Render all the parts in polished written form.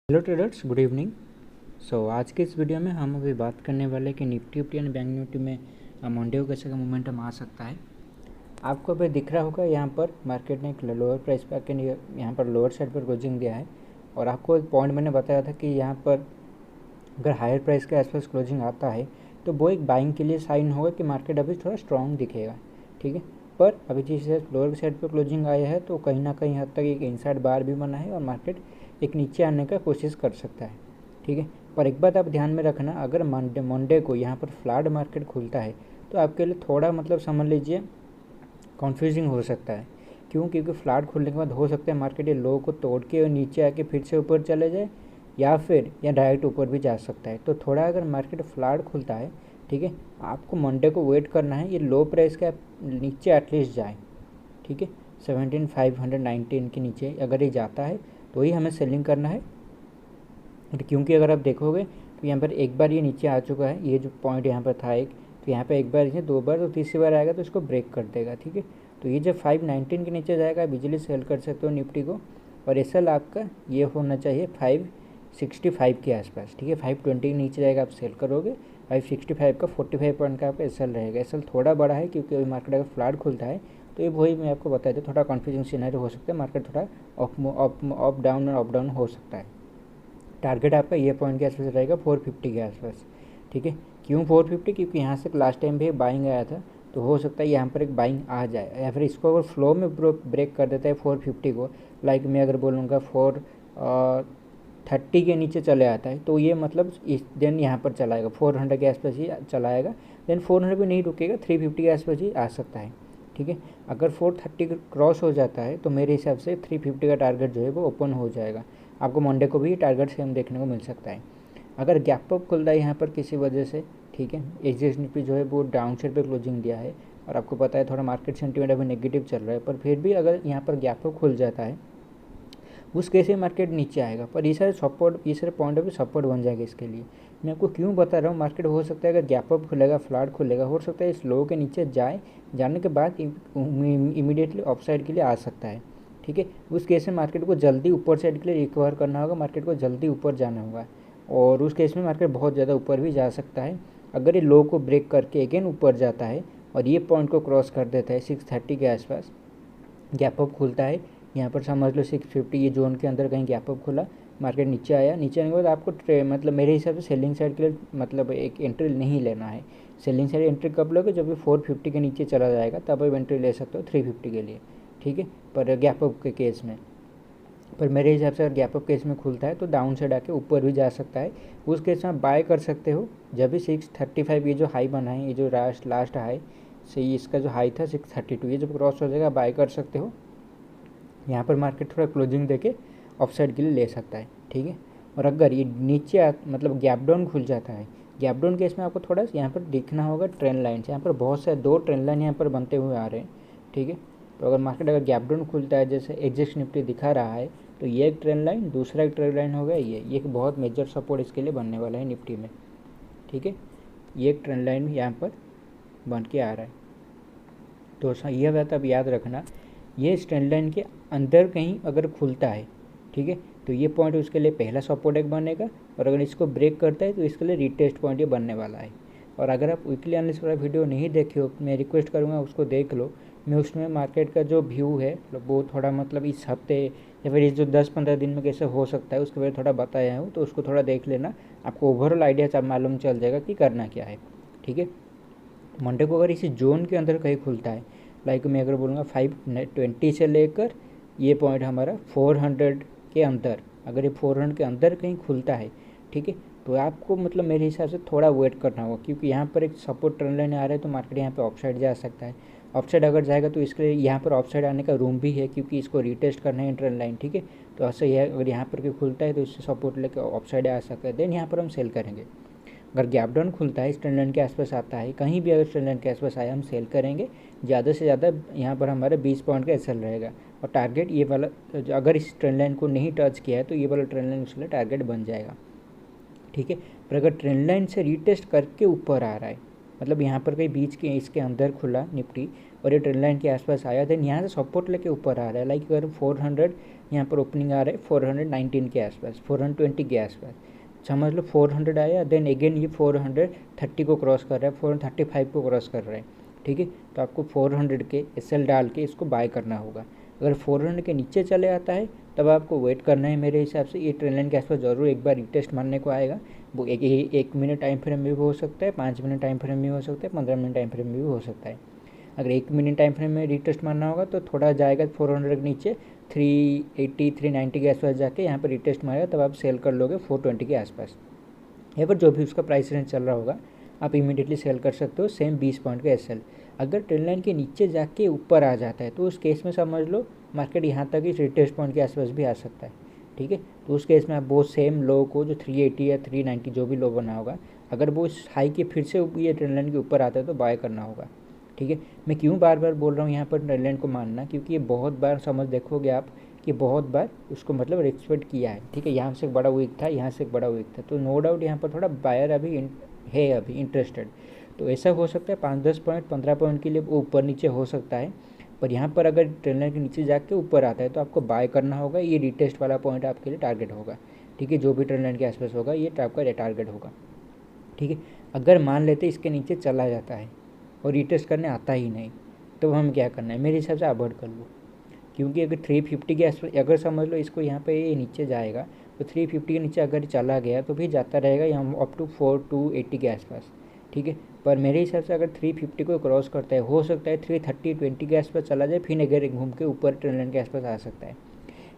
Hello traders, good evening. आज के इस वीडियो में हम अभी बात करने वाले हैं कि Nifty fifty and bank Nifty में मंडे को कैसे का मोमेंटम आ सकता है। आपको अभी दिख रहा होगा यहाँ पर मार्केट ने एक लोअर प्राइस पे आके यहाँ पर लोअर साइड पर क्लोजिंग दिया है। और आपको एक पॉइंट मैंने बताया था कि यहाँ पर अगर हायर प्राइस के आसपास क्लोजिंग आता है तो वो एक बाइंग के लिए साइन होगा कि मार्केट अभी थोड़ा स्ट्रॉन्ग दिखेगा। ठीक है, पर अभी जिस लोअर साइड पर क्लोजिंग आया है तो कहीं ना कहीं हद तक एक इनसाइड बार भी बना है और मार्केट एक नीचे आने का कोशिश कर सकता है। ठीक है, पर एक बात आप ध्यान में रखना, अगर मंडे को यहाँ पर फ्लैट मार्केट खुलता है तो आपके लिए थोड़ा समझ लीजिए कन्फ्यूजिंग हो सकता है। क्योंकि फ्लैट खुलने के बाद हो सकता है मार्केट ये लो को तोड़ के और नीचे आके फिर से ऊपर चले जाए या फिर डायरेक्ट ऊपर भी जा सकता है। तो थोड़ा अगर मार्केट फ्लैट खुलता है, ठीक है, आपको मंडे को वेट करना है, ये लो प्राइस का नीचे एटलीस्ट जाए। ठीक है, 17,519 के नीचे अगर ये जाता है तो ही हमें सेलिंग करना है। क्योंकि अगर आप देखोगे तो यहाँ पर एक बार ये नीचे आ चुका है, ये जो पॉइंट यहाँ पर था एक, तो यहाँ पर एक बार इसे दो बार, तो तीसरी बार आएगा तो इसको ब्रेक कर देगा। ठीक है, तो ये जब 519 के नीचे जाएगा आप इजीली सेल कर सकते हो निफ्टी को। और एसएल आपका ये होना चाहिए 565 के आसपास। ठीक है, 520 के नीचे जाएगा आप सेल करोगे। 565 का 45 पॉइंट का आपका एसएल रहेगा। एसएल थोड़ा बड़ा है क्योंकि अभी मार्केट अगर फ्लैट खुलता है तो ये वही मैं आपको बताया था, थोड़ा कन्फ्यूजिंग सिनेरियो हो सकता है, मार्केट थोड़ा अप डाउन और अप डाउन हो सकता है। टारगेट आपका ये पॉइंट के आसपास रहेगा 450 के आसपास। ठीक है, क्यों 450? क्योंकि यहाँ से लास्ट टाइम भी बाइंग आया था, तो हो सकता है यहाँ पर एक बाइंग आ जाए या फिर इसको अगर फ्लो में ब्रेक कर देता है 450 को, लाइक मैं अगर बोलूँगा 430 के नीचे चले आता है तो ये इस दिन यहाँ पर चलाएगा 400 के आसपास ही चलाएगा। देन 400 पे नहीं रुकेगा, 350 के आसपास ही आ सकता है। ठीक है, अगर 430 क्रॉस हो जाता है तो मेरे हिसाब से 350 का टारगेट जो है वो ओपन हो जाएगा। आपको मंडे को भी टारगेट सेम देखने को मिल सकता है। अगर गैप अप खुलता है यहाँ पर किसी वजह से, ठीक है, एक्सिस निफ्टी जो है वो डाउन साइड पे क्लोजिंग दिया है और आपको पता है थोड़ा मार्केट सेंटीमेंट अभी नेगेटिव चल रहा है, पर फिर भी अगर यहाँ पर गैप अप खुल जाता है उस केस में मार्केट नीचे आएगा। पर ये सारे पॉइंट ऑफ सपोर्ट बन जाएगा इसके लिए। मैं आपको क्यों बता रहा हूँ, मार्केट हो सकता है अगर गैप अप खुलेगा, फ्लैट खुलेगा, हो सकता है इस लो के नीचे जाने के बाद इमीडिएटली अप साइड के लिए आ सकता है। ठीक है, उस केस में मार्केट को जल्दी ऊपर साइड के लिए रिकवर करना होगा, मार्केट को जल्दी ऊपर जाना होगा और उस केस में मार्केट बहुत ज़्यादा ऊपर भी जा सकता है। अगर ये लो को ब्रेक करके अगेन ऊपर जाता है और ये पॉइंट को क्रॉस कर देता है 630 के आसपास, गैप अप खुलता है यहाँ पर, समझ लो 650 ये जोन के अंदर कहीं गैप अप खुला, मार्केट नीचे आया, नीचे आने के बाद आपको मेरे हिसाब से सेलिंग साइड के लिए एक एंट्री नहीं लेना है। सेलिंग साइड एंट्री कब लोगे, जब भी 450 के नीचे चला जाएगा तब आप एंट्री ले सकते हो 350 के लिए। ठीक है, पर गैप अप के केस में, पर मेरे हिसाब से अगर गैप अप केस में खुलता है तो डाउन साइड आके ऊपर भी जा सकता है। उस केस में आप बाय कर सकते हो जब भी 635 ये जो हाई बना है, ये जो लास्ट हाई से इसका जो हाई था 632, ये जब क्रॉस हो जाएगा बाय कर सकते हो। यहाँ पर मार्केट थोड़ा क्लोजिंग देके ऑफ साइड के लिए ले सकता है। ठीक है, और अगर ये नीचे गैप डाउन खुल जाता है, गैप डाउन केस में आपको थोड़ा यहाँ पर देखना होगा ट्रेंड लाइन से। यहाँ पर बहुत सारे 2 ट्रेंड लाइन यहाँ पर बनते हुए आ रहे हैं। ठीक है, तो अगर मार्केट अगर गैप डाउन खुलता है जैसे एक्सिस निफ्टी दिखा रहा है, तो ये एक ट्रेंड लाइन, दूसरा एक ट्रेंड लाइन हो गया, ये एक बहुत मेजर सपोर्ट इसके लिए बनने वाला है निफ्टी में। ठीक है, ये एक ट्रेंड लाइन यहाँ पर बन के आ रहा है। तो यह बात आप याद रखना, ये इस ट्रेंड लाइन के अंदर कहीं अगर खुलता है, ठीक है, तो ये पॉइंट उसके लिए पहला सपोर्ट एक बनेगा और अगर इसको ब्रेक करता है तो इसके लिए रीटेस्ट पॉइंट ये बनने वाला है। और अगर आप वीकली एनालिसिस वाला वीडियो नहीं देखे हो, मैं रिक्वेस्ट करूँगा उसको देख लो। मैं उसमें मार्केट का जो व्यू है वो थोड़ा इस हफ्ते या फिर इस जो 10-15 दिन में कैसे हो सकता है उसके बारे में थोड़ा बताया हूँ, तो उसको थोड़ा देख लेना, आपको ओवरऑल आइडिया मालूम चल जाएगा कि करना क्या है। ठीक है, मंडे को अगर इसी जोन के अंदर कहीं खुलता है, लाइक मैं अगर बोलूँगा 520 से लेकर ये पॉइंट हमारा 400 के अंदर, अगर ये 400 के अंदर कहीं खुलता है, ठीक है, तो आपको मेरे हिसाब से थोड़ा वेट करना होगा, क्योंकि यहाँ पर एक सपोर्ट ट्रेंड लाइन आ रहा है तो मार्केट यहाँ पे ऑफसाइड जा सकता है। ऑफसाइड अगर जाएगा तो इसके लिए यहाँ पर ऑफसाइड आने का रूम भी है, क्योंकि इसको रिटेस्ट करना है ट्रेंड लाइन। ठीक है, तो ऐसा ही है, अगर यहाँ पर कोई खुलता है तो इससे सपोर्ट लेकर ऑफसाइड आ सकता है, देन यहाँ पर हम सेल करेंगे। अगर गैप डाउन खुलता है, इस ट्रेंड लाइन के आसपास आता है, कहीं भी अगर ट्रेंड लाइन के आसपास आया हम सेल करेंगे। ज़्यादा से ज़्यादा यहाँ पर हमारा 20 पॉइंट का एसएल रहेगा और टारगेट ये वाला, अगर इस ट्रेंड लाइन को नहीं टच किया है तो ये वाला ट्रेंड लाइन उसके लिए टारगेट बन जाएगा। ठीक है, पर अगर ट्रेंड लाइन से रीटेस्ट करके ऊपर आ रहा है, यहाँ पर कहीं बीच के इसके अंदर खुला निफ्टी और ये ट्रेंड लाइन के आसपास आया, देन यहाँ से सपोर्ट लेके ऊपर आ रहा है, लाइक अगर यहाँ पर ओपनिंग आ रहा है 419 के आसपास, 420 के आसपास, समझ लो 400 आया, देन अगेन ये 430 को क्रॉस कर रहा है, 435 को क्रॉस कर रहा है, ठीक है। तो आपको 400 के SL डाल के इसको बाय करना होगा। अगर 400 के नीचे चले आता है तब आपको वेट करना है मेरे हिसाब से। ये ट्रेंड लाइन के आसपास जरूर एक बार रिटेस्ट मारने को आएगा। वो एक मिनट टाइम फ्रेम में भी हो सकता है, 5 मिनट टाइम फ्रेम में भी हो सकता है, 15 मिनट टाइम फ्रेम में भी हो सकता है। अगर 1 मिनट टाइम फ्रेम में रिटेस्ट मारना होगा तो थोड़ा जाएगा 400 के नीचे, 380 390 के आसपास जाके यहाँ पर रिटेस्ट मारेगा, तब आप सेल कर लोगे 420 के आसपास। यहाँ पर जो भी उसका प्राइस रेंज चल रहा होगा आप इमीडिएटली सेल कर सकते हो। सेम 20 पॉइंट का SL अगर ट्रेंड लाइन के नीचे जाके ऊपर आ जाता है तो उस केस में समझ लो मार्केट यहाँ तक इस रिटेस्ट पॉइंट के आसपास भी आ सकता है, ठीक है। तो उस केस में आप वो सेम लो को जो 380 या 390 जो भी लो बना होगा, अगर वो इस हाई के फिर से ये ट्रेंड लाइन के ऊपर आता है तो बाय करना होगा, ठीक है। मैं क्यों बार बार बोल रहा हूँ यहाँ पर ट्रेंड लाइन को मानना, क्योंकि ये बहुत बार समझ देखोगे आप कि बहुत बार उसको मतलब एक्सपेक्ट किया है, ठीक है। यहाँ से एक बड़ा वीक था, यहाँ से एक बड़ा वीक था, तो नो डाउट यहाँ पर थोड़ा बायर अभी है अभी इंटरेस्टेड। तो ऐसा हो सकता है 5-10 पॉइंट 15 पॉइंट के लिए वो ऊपर नीचे हो सकता है, पर यहाँ पर अगर ट्रेंड लाइन के नीचे जाके ऊपर आता है तो आपको बाय करना होगा। ये रिटेस्ट वाला पॉइंट आपके लिए टारगेट होगा, ठीक है। जो भी ट्रेंड लाइन के आसपास होगा ये आपका टारगेट होगा, ठीक है। अगर मान लेते इसके नीचे चला जाता है और रिटेस्ट करने आता ही नहीं तो हम क्या करना है, मेरे हिसाब से अवॉइड कर लो। क्योंकि अगर 350 के आसपास अगर समझ लो इसको यहाँ पे ये नीचे जाएगा तो 350 के नीचे अगर चला गया तो भी जाता रहेगा यहाँ अप टू 480 के आसपास, ठीक है। पर मेरे हिसाब से अगर 350 को क्रॉस करता है, हो सकता है 330-20 के आसपास चला जाए, फिर अगर घूम के ऊपर ट्रेंड लाइन के आसपास आ सकता है।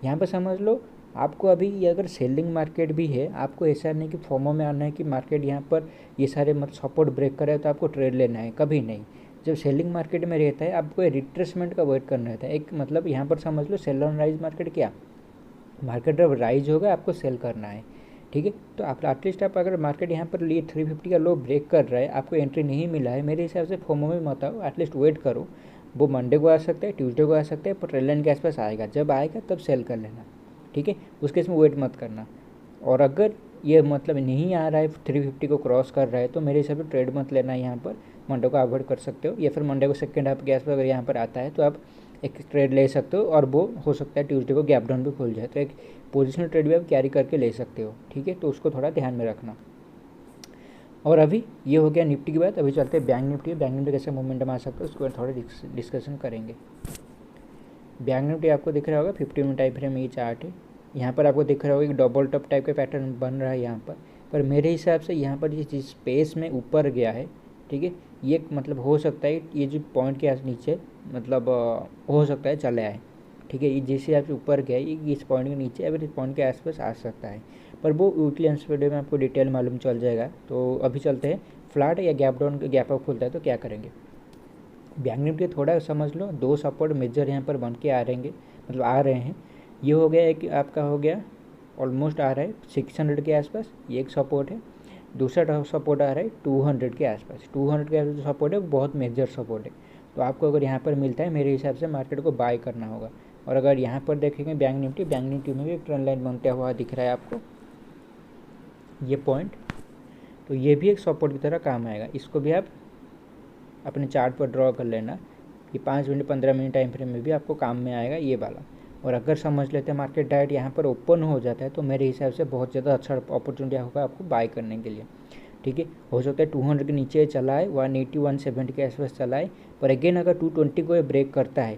यहाँ पर समझ लो आपको अभी ये अगर सेलिंग मार्केट भी है, आपको ऐसा नहीं कि फोमो में आना है कि मार्केट यहाँ पर ये सारे मतलब सपोर्ट ब्रेक करे तो आपको ट्रेड लेना है, कभी नहीं। जब सेलिंग मार्केट में रहता है आपको रिट्रेसमेंट का वेट करना रहता है। एक मतलब यहाँ पर समझ लो सेल ऑन राइज मार्केट, क्या मार्केट जब राइज होगा आपको सेल करना है, ठीक है। तो आप एटलीस्ट आप अगर मार्केट यहाँ पर लिए 350 का लो ब्रेक कर रहा है, आपको एंट्री नहीं मिला है, मेरे हिसाब से फोमो में मत आओ, एटलीस्ट वेट करो। वो मंडे को आ सकता है, ट्यूसडे को आ सकता है, पर ट्रेंड लाइन के आसपास आएगा, जब आएगा तब सेल कर लेना, ठीक है। उस केस में वेट मत करना। और अगर ये मतलब नहीं आ रहा है 350 को क्रॉस कर रहा है तो मेरे हिसाब से ट्रेड मत लेना है यहाँ पर, मंडे को अवॉइड कर सकते हो। या फिर मंडे को सेकेंड हाफ के आसपास अगर यहाँ पर आता है तो आप एक ट्रेड ले सकते हो, और वो हो सकता है ट्यूसडे को गैप डाउन भी खुल जाए, तो एक पोजिशनल ट्रेड भी आप कैरी करके ले सकते हो, ठीक है। तो उसको थोड़ा ध्यान में रखना। और अभी ये हो गया निफ्टी की बात। अभी चलते हैं बैंक निफ्टी। बैंक निफ्टी कैसे मोमेंटम आ सकता है उसके बाद थोड़ा डिस्कशन करेंगे। बैंक निफ्टी आपको दिख रहा होगा 50 मिनट टाइम फ्रेम में ये चार्ट है। यहाँ पर आपको दिख रहा होगा एक डबल टॉप टाइप का पैटर्न बन रहा है यहाँ पर मेरे हिसाब से यहाँ पर जिस स्पेस में ऊपर गया है, ठीक है, ये मतलब हो सकता है ये जो पॉइंट के नीचे मतलब हो सकता है चले आए, ठीक है। ये जैसे आप ऊपर गया ये इस पॉइंट के नीचे अगर इस पॉइंट के आसपास आ सकता है, पर वो वीकली वीडियो में आपको डिटेल मालूम चल जाएगा। तो अभी चलते हैं फ्लैट या गैप डाउन गैप अप खुलता है तो क्या करेंगे। बैंक निफ्टी थोड़ा समझ लो 2 सपोर्ट मेजर यहाँ पर बन के आ रहेंगे, मतलब आ रहे हैं। ये हो गया एक आपका हो गया ऑलमोस्ट आ रहा है 600 के आसपास, ये एक सपोर्ट है। दूसरा सपोर्ट आ रहा है 200 के आसपास। 200 के आसपास जो सपोर्ट है वो बहुत मेजर सपोर्ट है। तो आपको अगर यहाँ पर मिलता है मेरे हिसाब से मार्केट को बाय करना होगा। और अगर यहाँ पर देखेंगे बैंक निफ्टी में भी एक ट्रेंड लाइन बनता हुआ दिख रहा है आपको ये पॉइंट, तो ये भी एक सपोर्ट की तरह काम आएगा। इसको भी आप अपने चार्ट पर ड्रॉ कर लेना, ये 5 मिनट 15 मिनट टाइम फ्रेम में भी आपको काम में आएगा ये वाला। और अगर समझ लेते हैं मार्केट डायरेक्ट यहाँ पर ओपन हो जाता है तो मेरे हिसाब से बहुत ज़्यादा अच्छा अपॉर्चुनिटी होगा आपको बाय करने के लिए, ठीक है। हो सकता है 200 के नीचे चला है, 180 170 के आसपास चला है, पर अगेन अगर 220 को ये ब्रेक करता है,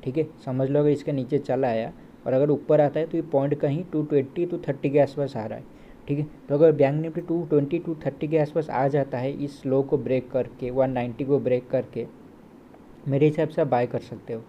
ठीक है, समझ लो अगर इसके नीचे चला आया और अगर ऊपर आता है तो ये पॉइंट कहीं 220 to 30 के आसपास आ रहा है, ठीक है। तो अगर बैंक निफ्टी 220 to 30 के आसपास आ जाता है इस लो को ब्रेक करके, 190 को ब्रेक करके, मेरे हिसाब से आप बाय कर सकते हो,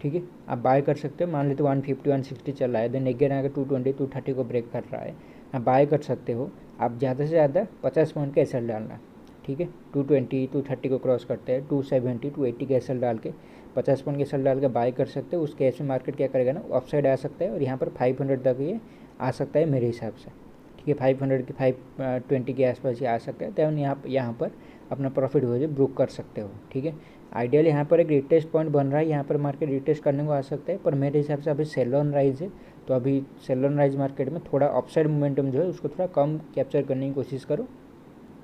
ठीक है। आप बाय कर सकते हो। मान लेते 150 160 चल रहा है, देन अगेन अगर 220 230 को ब्रेक कर रहा है, आप बाय कर सकते हो। आप ज़्यादा से ज़्यादा 50 पॉइंट का एसएल डालना, ठीक है। 220 230 को क्रॉस करते हैं 270 280 का एसएल डाल के 50 पॉइंट के एसएल डाल के बाय कर सकते हो। उस केस में मार्केट क्या करेगा ना, अपसाइड आ सकता है और यहाँ पर 500 तक ये आ सकता है मेरे हिसाब से, ठीक है। 500 के 520 के आसपास ये आ सकता है, तो यहाँ पर अपना प्रॉफिट हो जाए बुक कर सकते हो, ठीक है। आइडियल यहाँ पर एक रिटेस्ट पॉइंट बन रहा है, यहाँ पर मार्केट रिटेस्ट करने को आ सकता है, पर मेरे हिसाब से अभी सेल ऑन राइज है, तो अभी सेल ऑन राइज मार्केट में थोड़ा अपसाइड मोमेंटम जो है उसको थोड़ा कम कैप्चर करने की कोशिश करो।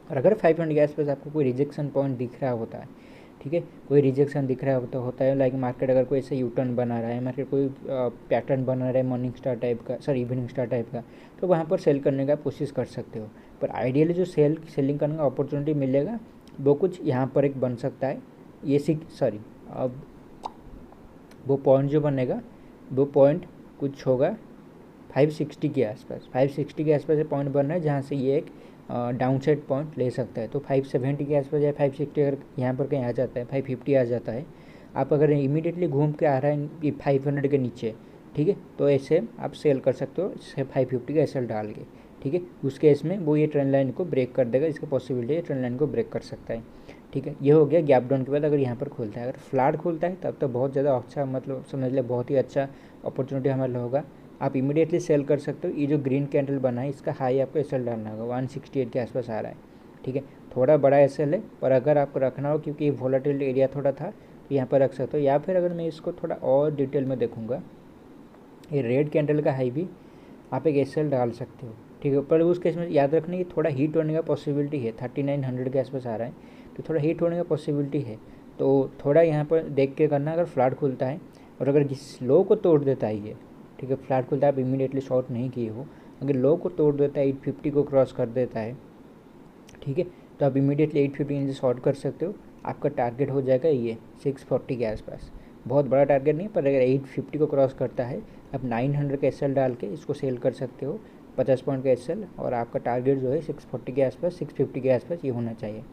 और अगर 500 के आसपास आपको कोई रिजेक्शन पॉइंट दिख रहा होता है, ठीक है। कोई रिजेक्शन दिख रहा होता है, लाइक मार्केट अगर कोई ऐसे यू टर्न बना रहा है, मार्केट कोई पैटर्न बना रहा है मॉर्निंग स्टार टाइप का, सॉरी इवनिंग स्टार टाइप का, तो वहाँ पर सेल करने का कोशिश कर सकते हो। पर आइडियली जो सेलिंग करने का अपॉर्चुनिटी मिलेगा वो कुछ यहाँ पर एक बन सकता है, ये अब वो पॉइंट जो बनेगा वो पॉइंट कुछ होगा 560 के आसपास, 560 के आसपास ये पॉइंट बन रहा है जहाँ से ये एक डाउन साइड पॉइंट ले सकता है। तो 570 के आसपास या 560 अगर यहाँ पर कहीं आ जाता है, 550 आ जाता है, आप अगर इमीडिएटली घूम के आ रहा है 500 के नीचे, ठीक है, तो ऐसे आप सेल कर सकते हो 550 का एसएल डाल के, ठीक है। उस केस में वो ये ट्रेंड लाइन को ब्रेक कर देगा, इसका पॉसिबिलिटी है ट्रेंड लाइन को ब्रेक कर सकता है, ठीक है। ये हो गया गैप डाउन के बाद अगर यहाँ पर खुलता है। अगर फ्लैट खुलता है तब तो बहुत ज़्यादा अच्छा, मतलब समझ ले बहुत ही अच्छा अपॉर्चुनिटी हमारे लिए होगा। आप इमीडिएटली सेल कर सकते हो। ये जो ग्रीन कैंडल बना है इसका हाई आपको एसएल डालना होगा, 168 के आसपास आ रहा है, ठीक है। थोड़ा बड़ा एसएल है, पर अगर आपको रखना हो क्योंकि वोलेटिल एरिया थोड़ा था तो यहाँ पर रख सकते हो। या फिर अगर मैं इसको थोड़ा और डिटेल में देखूँगा, ये रेड कैंडल का हाई भी आप एक एसएल डाल सकते हो, ठीक है। पर उस केस में याद रखना कि थोड़ा हीट होने का पॉसिबिलिटी है, 3900 के आसपास आ रहा है तो थोड़ा हीट होने का पॉसिबिलिटी है, तो थोड़ा यहाँ पर देख के करना। अगर फ्लैट खुलता है और अगर जिस लो को तोड़ देता है ये, ठीक है, फ्लैट खुलता है, आप इमीडिएटली शॉर्ट नहीं किए हो, अगर लो को तोड़ देता है 850 को क्रॉस कर देता है, ठीक है, तो आप इमीडिएटली 850 नीचे शॉर्ट कर सकते हो। आपका टारगेट हो जाएगा ये 640 के आसपास, बहुत बड़ा टारगेट नहीं, पर अगर 850 को क्रॉस करता है आप 900 का एसएल डाल के इसको सेल कर सकते हो, 50 पॉइंट का एसएल, और आपका टारगेट जो है 640 के आसपास, 650 के आसपास ये होना चाहिए,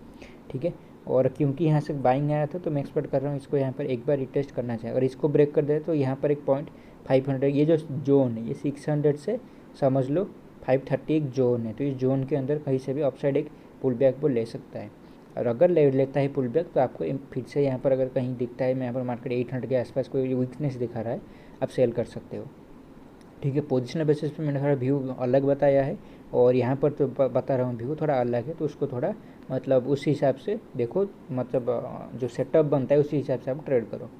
ठीक है। और क्योंकि यहाँ से बाइंग आया था तो मैं एक्सपेक्ट कर रहा हूँ इसको यहाँ पर एक बार रिटेस्ट करना चाहिए। अगर इसको ब्रेक कर दे तो यहाँ पर एक पॉइंट 500, ये जो जोन है ये 600 से समझ लो 530 एक जोन है, तो इस जोन के अंदर कहीं से भी अपसाइड एक पुल बैक वो ले सकता है। और अगर ले लेता है पुल बैक तो आपको फिर से यहाँ पर अगर कहीं दिखता है, मैं यहाँ पर मार्केट 800 के आसपास कोई वीकनेस दिखा रहा है, आप सेल कर सकते हो, ठीक है। पोजिशनल बेसिस पे मैंने थोड़ा व्यू अलग बताया है और यहाँ पर तो बता रहा हूँ व्यू थोड़ा अलग है, तो उसको थोड़ा मतलब उस हिसाब से देखो, मतलब जो सेटअप बनता है उसी हिसाब से आप ट्रेड करो।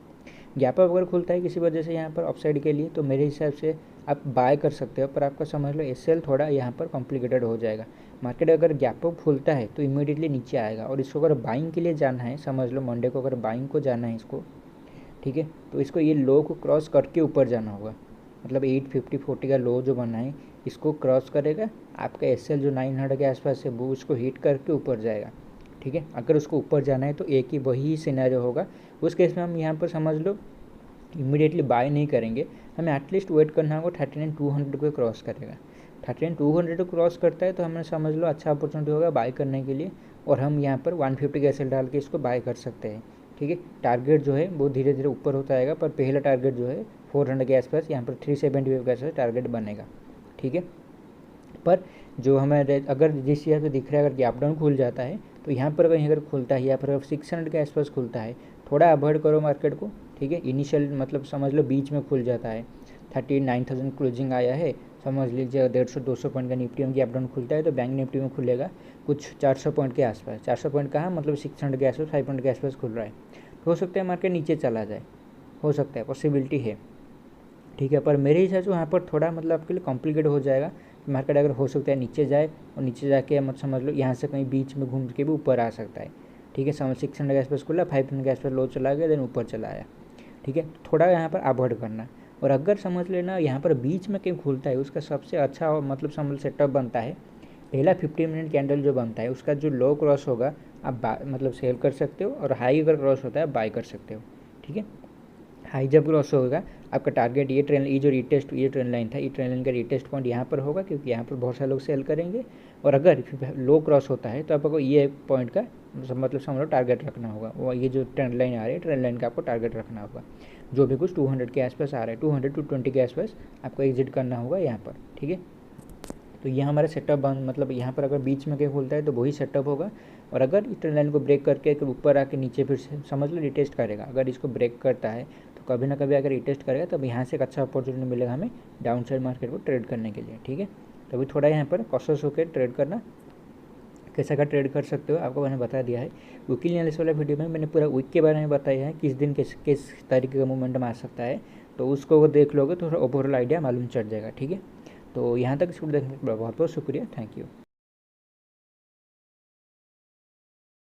गैप अप अगर खुलता है किसी वजह से यहाँ पर अपसाइड के लिए तो मेरे हिसाब से आप बाय कर सकते हो, पर आपका समझ लो एसएल थोड़ा यहाँ पर कॉम्प्लिकेटेड हो जाएगा। मार्केट अगर गैप अप खुलता है तो इमीडिएटली नीचे आएगा, और इसको अगर बाइंग के लिए जाना है, समझ लो मंडे को अगर बाइंग को जाना है इसको, ठीक है, तो इसको ये लो को क्रॉस करके ऊपर जाना होगा, मतलब 850-40 का लो जो बना है इसको क्रॉस करेगा, आपका एसएल जो 900 के आसपास है वो उसको हिट करके ऊपर जाएगा, ठीक है। अगर उसको ऊपर जाना है तो एक ही वही सिनेरियो होगा, उस केस में हम यहाँ पर समझ लो इमीडिएटली बाय नहीं करेंगे, हमें एटलीस्ट वेट करना होगा 39,200 को क्रॉस करेगा। 39,200 को क्रॉस करता है तो हमें समझ लो अच्छा अपॉर्चुनिटी होगा बाय करने के लिए, और हम यहाँ पर 150 का एसएल डाल के इसको बाय कर सकते हैं, ठीक है। टारगेट जो है वो धीरे धीरे ऊपर होता आएगा, पर पहला टारगेट जो है 400 के आसपास, यहाँ पर 375 के आसपास टारगेट बनेगा, ठीक है। पर जो हमें अगर जिस हिसाब से दिख रहा है अगर गैप डाउन खुल जाता है तो यहाँ पर कहीं अगर खुलता है या फिर 600 के आसपास खुलता है, थोड़ा अवॉइड करो मार्केट को, ठीक है। इनिशियल मतलब समझ लो बीच में खुल जाता है, 39,000 क्लोजिंग आया है, समझ लीजिए 150-200 पॉइंट का निफ्टी में गैप डाउन खुलता है तो बैंक निफ्टी में खुलेगा कुछ 400 पॉइंट के आसपास, 400 पॉइंट कहाँ मतलब 600 के आसपास, 500 के आसपास खुल रहा है, तो हो सकता है मार्केट नीचे चला जाए, हो सकता है, पॉसिबिलिटी है, ठीक है। पर मेरे हिसाब से वहाँ पर थोड़ा मतलब आपके लिए कॉम्प्लिकेट हो जाएगा, मार्केट अगर हो सकता है नीचे जाए और नीचे जाके मत समझ लो यहाँ से कहीं बीच में घूम के भी ऊपर आ सकता है, ठीक है। समझ 600 के आसपास खुला, 500 के आसपास लो चला गया, देन ऊपर चला आया, ठीक है। थोड़ा यहाँ पर अवॉइड करना, और अगर समझ लेना यहाँ पर बीच में कहीं खुलता है उसका सबसे अच्छा मतलब समझ सेटअप बनता है, पहला 15 मिनट कैंडल जो बनता है उसका जो लो क्रॉस होगा आप मतलब सेल कर सकते हो, और हाई अगर क्रॉस होता है बाय कर सकते हो, ठीक है। हाई जब क्रॉस होगा आपका टारगेट ये जो ये ट्रेंड लाइन था, ये ट्रेंड लाइन का रिटेस्ट पॉइंट यहाँ पर होगा, क्योंकि यहाँ पर बहुत सारे लोग सेल करेंगे, और अगर लो क्रॉस होता है तो आपको ये पॉइंट का मतलब समझ लो टारगेट रखना होगा, वो ये जो ट्रेंड लाइन आ रही है ट्रेंड लाइन का आपको टारगेट रखना होगा, जो भी कुछ 200 के आसपास आ रहा है, 200-220 के आसपास आपको एग्जिट करना होगा यहाँ पर, ठीक है। तो ये हमारा सेटअप मतलब यहाँ पर अगर बीच में कहीं खुलता है तो वही सेटअप होगा, और अगर इस ट्रेंड लाइन को ब्रेक करके ऊपर आके नीचे फिर से समझ लो रिटेस्ट करेगा, अगर इसको ब्रेक करता है तो कभी ना कभी अगर रिटेस्ट करेगा तब यहाँ से एक अच्छा अपॉर्चुनिटी मिलेगा हमें डाउन साइड मार्केट को ट्रेड करने के लिए, ठीक है। तो अभी थोड़ा यहाँ पर कॉशियस होकर ट्रेड करना, कैसा का ट्रेड कर सकते हो आपको मैंने बता दिया है। वीकली एनालिसिस वाला वीडियो में मैंने पूरा वीक के बारे में बताया है, किस दिन किस तरीके का मूवमेंटम आ सकता है, तो उसको अगर देख लोगे तो थोड़ा ओवरऑल आइडिया मालूम चल जाएगा, ठीक है। तो यहाँ तक इसको देखने के लिए बहुत बहुत शुक्रिया, थैंक यू।